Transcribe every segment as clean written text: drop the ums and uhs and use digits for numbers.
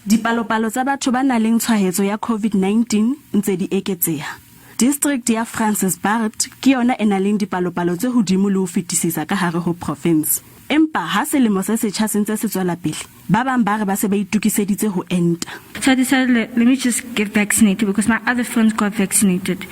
Dipalopalo tsa batho ba nang le tshwaetso ya COVID-19 ntse di eketseha. District ya Francis Bart ke yona e nang le dipalopalo tse hodimo le ho fetisisa ka hare ho Profense. Empa ha selemo se setjha se ntse se tswela pele, ba bang ba re ba se ba itukiseditse ho enta. So I decided, let me just get vaccinated because my other friends got vaccinated.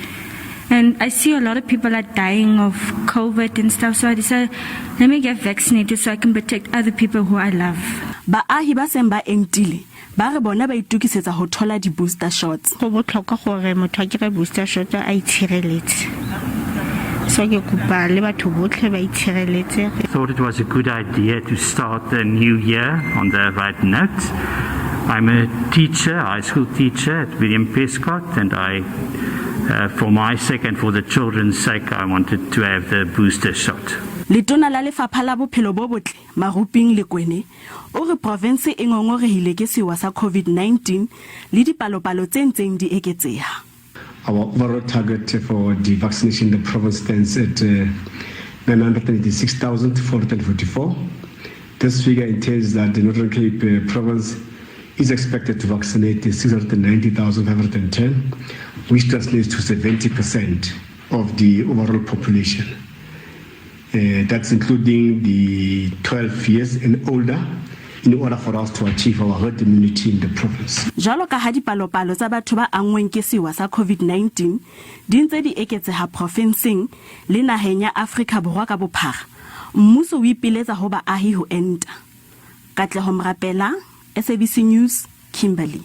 And I see a lot of people are dying of COVID and stuff, so I decided, let me get vaccinated so I can protect other people who I love. Baahi ba seng ba entile ba re bona ba itukisetsa ho thola di booster shots. Go botlhokwa gore motho a kry booster shot a itshireletse. So ke kopa le batho botlhe ba itshireletse. I thought it was a good idea to start the new year on the right note. I'm a teacher, high school teacher at William Prescott, and for my sake and for the children's sake, I wanted to have the booster shot. Letona la lefapha la bophelo bo botle Maruping Lekwene o re Profense e ngongorehile ke sewa sa COVID-19 le dipalopalo tse ntseng di eketseha. Our overall target for the vaccination in the province stands at 986,444. This figure entails that the Northern Cape province is expected to vaccinate 690,510, which translates to 70% of the overall population. That's including the 12 years and older, in order for us to achieve our herd immunity in the province. Jalo ka ha dipalopalo tsa batho ba angweng ke sewa sa COVID-19 di ntse di eketseha profenseng le naheng ya Afrika Borwa ka bophara, mmuso o ipiletsa ho baahi ho enta. Katleho Mrapela, SABC News, Kimberley.